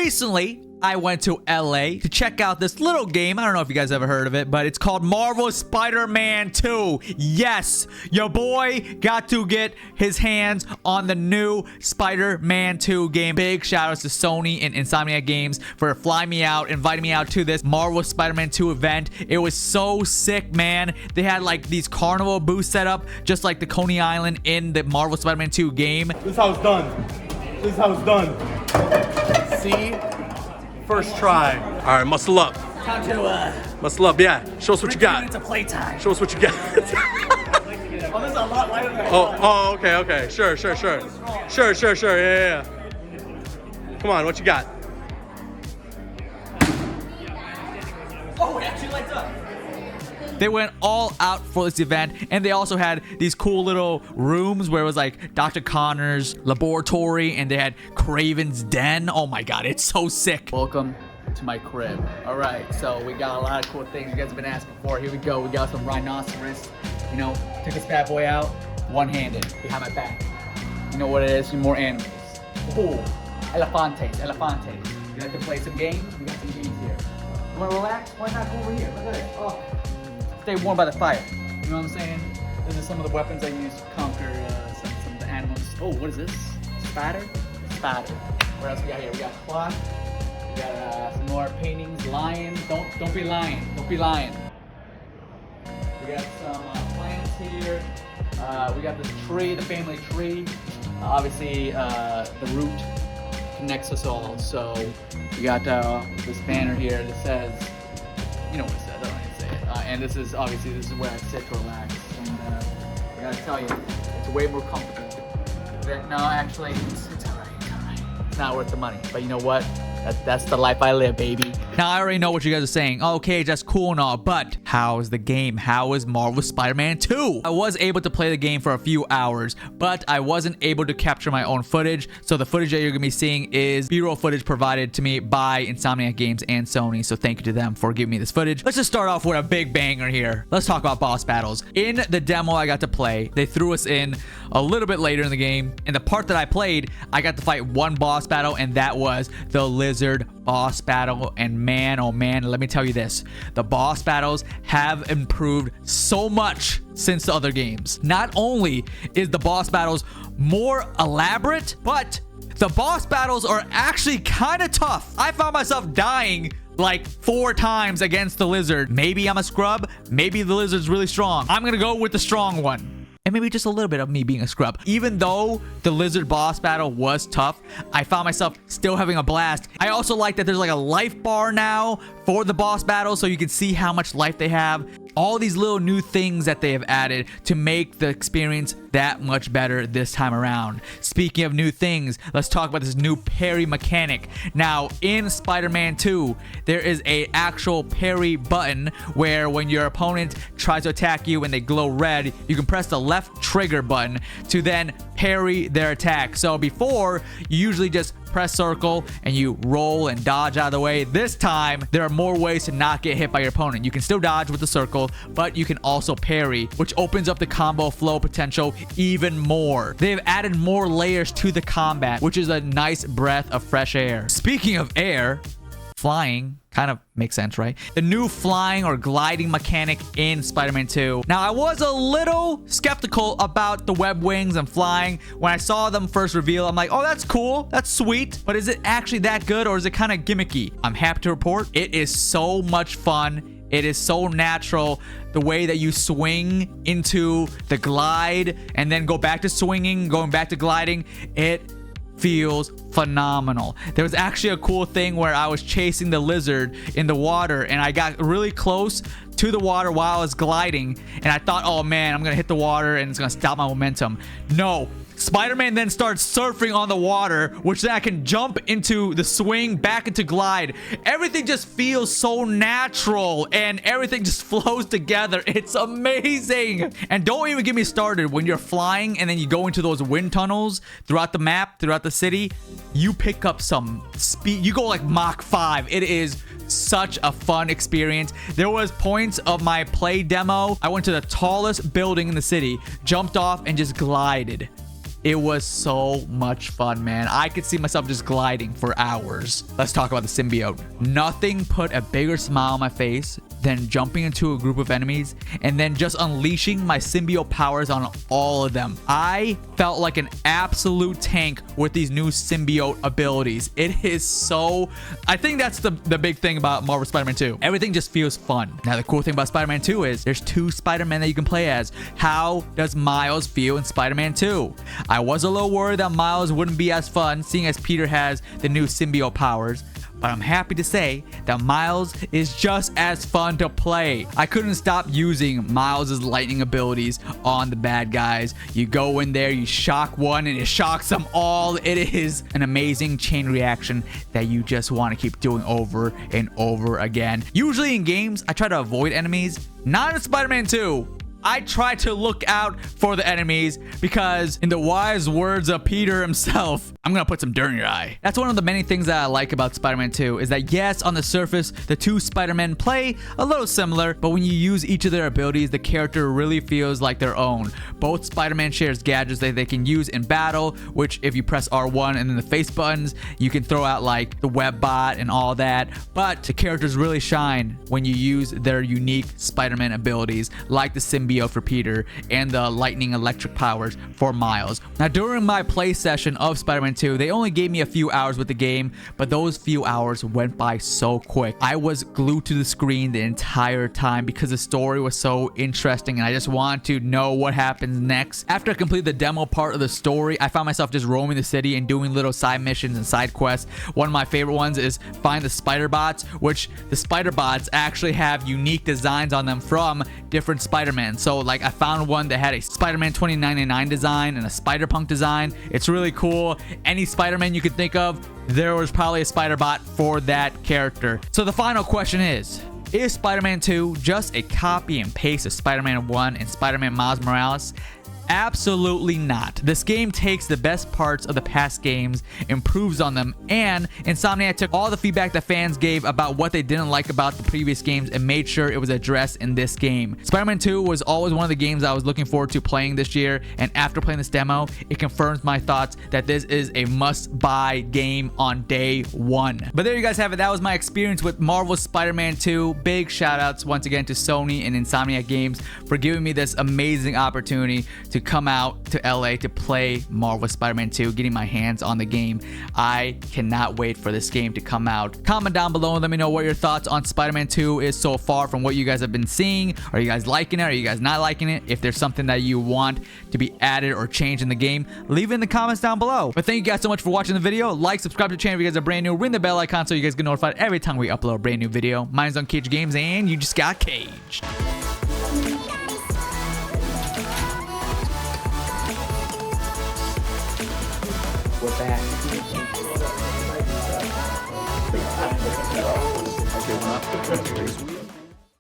recently, I went to LA to check out this little game. I don't know if you guys ever heard of it, but it's called Marvel's Spider-Man 2. Yes, your boy got to get his hands on the new Spider-Man 2 game. Big shout outs to Sony and Insomniac Games for flying me out, inviting me out to this Marvel Spider-Man 2 event. It was so sick, man. They had like these carnival booths set up, just like the Coney Island in the Marvel Spider-Man 2 game. This is how it's done. This is how it's done. See? First try. All right, muscle up. Time to, Muscle up, yeah. Show us what you got. It's a playtime. Show us what you got. Oh, this is a lot lighter than Oh, okay. Sure. Yeah. Come on, what you got? Oh, it actually lights up. They went all out for this event, and they also had these cool little rooms where it was like Dr. Connor's laboratory, and they had Craven's den. Oh my god, it's so sick. Welcome to my crib. All right, so we got a lot of cool things you guys have been asking for. Here we go. We got some rhinoceros. You know, took this bad boy out, one-handed, behind my back. You know what it is? More animals. Oh, elefantes. You like to play some games? We got some games here. You want to relax? Why not go over here? Look at it. Oh. Stay warm by the fire. You know what I'm saying? This is some of the weapons I use to conquer some of the animals. Oh, what is this? Spatter? What else we got here? We got clock. We got some more paintings. Lion. Don't be lying. We got some plants here. We got this tree, the family tree. Obviously, the root connects us all. So we got this banner here that says, you know what it says. I don't know. And this is where I sit to relax. And I gotta tell you, it's way more comfortable. No, actually, it's alright. It's not worth the money. But you know what? That's the life I live, baby. Now, I already know what you guys are saying. Okay, that's cool and all, but how is the game? How is Marvel Spider-Man 2? I was able to play the game for a few hours, but I wasn't able to capture my own footage. So the footage that you're gonna be seeing is B-roll footage provided to me by Insomniac Games and Sony. So thank you to them for giving me this footage. Let's just start off with a big banger here. Let's talk about boss battles. In the demo I got to play, they threw us in a little bit later in the game. In the part that I played, I got to fight one boss battle, and that was the Lizard boss battle. And man, oh man, let me tell you this, the boss battles have improved so much since the other games. Not only is the boss battles more elaborate, but the boss battles are actually kind of tough. I found myself dying like 4 times against the Lizard. Maybe I'm a scrub, maybe the Lizard's really strong. I'm gonna go with the strong one. And maybe just a little bit of me being a scrub. Even though the Lizard boss battle was tough, I found myself still having a blast. I also like that there's like a life bar now for the boss battle, so you can see how much life they have. All these little new things that they have added to make the experience that much better this time around. Speaking of new things, let's talk about this new parry mechanic. Now, in Spider-Man 2, there is a actual parry button where when your opponent tries to attack you and they glow red, you can press the left trigger button to then parry their attack. So before, you usually just press circle and you roll and dodge out of the way. This time, there are more ways to not get hit by your opponent. You can still dodge with the circle, but you can also parry, which opens up the combo flow potential even more. They've added more layers to the combat, which is a nice breath of fresh air. Speaking of air, flying kind of makes sense, right? The new flying or gliding mechanic in Spider-Man 2. Now, I was a little skeptical about the web wings and flying. When I saw them first reveal, I'm like, oh, that's cool. That's sweet. But is it actually that good, or is it kind of gimmicky? I'm happy to report it is so much fun. It is so natural. The way that you swing into the glide and then go back to swinging, going back to gliding, it feels phenomenal. There was actually a cool thing where I was chasing the Lizard in the water, and I got really close to the water while I was gliding, and I thought, oh man, I'm gonna hit the water and it's gonna stop my momentum. No, Spider-Man then starts surfing on the water, which then I can jump into the swing, back into glide. Everything just feels so natural and everything just flows together. It's amazing. And don't even get me started when you're flying and then you go into those wind tunnels throughout the map, throughout the city. You pick up some speed. You go like Mach 5. It is such a fun experience. There was points of my play demo. I went to the tallest building in the city, jumped off and just glided. It was so much fun, man. I could see myself just gliding for hours. Let's talk about the symbiote. Nothing put a bigger smile on my face than jumping into a group of enemies and then just unleashing my symbiote powers on all of them. I felt like an absolute tank with these new symbiote abilities. It is so... I think that's the big thing about Marvel Spider-Man 2. Everything just feels fun. Now, the cool thing about Spider-Man 2 is there's 2 Spider-Man that you can play as. How does Miles feel in Spider-Man 2? I was a little worried that Miles wouldn't be as fun, seeing as Peter has the new symbiote powers. But I'm happy to say that Miles is just as fun to play. I couldn't stop using Miles' lightning abilities on the bad guys. You go in there, you shock one, and it shocks them all. It is an amazing chain reaction that you just want to keep doing over and over again. Usually in games, I try to avoid enemies. Not in Spider-Man 2. I try to look out for the enemies because, in the wise words of Peter himself, I'm gonna put some dirt in your eye. That's one of the many things that I like about Spider-Man 2 is that, yes, on the surface, the 2 Spider-Men play a little similar, but when you use each of their abilities, the character really feels like their own. Both Spider-Man shares gadgets that they can use in battle, which if you press R1 and then the face buttons, you can throw out like the web bot and all that. But the characters really shine when you use their unique Spider-Man abilities, like the symbiote for Peter and the lightning electric powers for Miles. Now, during my play session of Spider-Man 2, they only gave me a few hours with the game, but those few hours went by so quick. I was glued to the screen the entire time because the story was so interesting and I just wanted to know what happens next. After I completed the demo part of the story, I found myself just roaming the city and doing little side missions and side quests. One of my favorite ones is find the spider bots, which the spider bots actually have unique designs on them from different Spider-Man. So like I found one that had a Spider-Man 2099 design and a Spider-Punk design. It's really cool. Any Spider-Man you could think of, there was probably a spider bot for that character. So the final question is Spider-Man 2 just a copy and paste of Spider-Man 1 and Spider-Man Miles Morales? Absolutely not. This game takes the best parts of the past games, improves on them, and Insomniac took all the feedback that fans gave about what they didn't like about the previous games and made sure it was addressed in this game. Spider-Man 2 was always one of the games I was looking forward to playing this year, and after playing this demo, it confirms my thoughts that this is a must-buy game on day one. But there you guys have it. That was my experience with Marvel's Spider-Man 2. Big shout-outs once again to Sony and Insomniac Games for giving me this amazing opportunity to come out to LA to play Marvel Spider-Man 2, getting my hands on the game. I cannot wait for this game to come out. Comment down below and let me know what your thoughts on Spider-Man 2 is so far from what you guys have been seeing. Are you guys liking it? Are you guys not liking it? If there's something that you want to be added or changed in the game, leave it in the comments down below. But thank you guys so much for watching the video. Like, subscribe to the channel if you guys are brand new. Ring the bell icon so you guys get notified every time we upload a brand new video. Mine's unCAGEDgamez and you just got caged. We're back. Okay,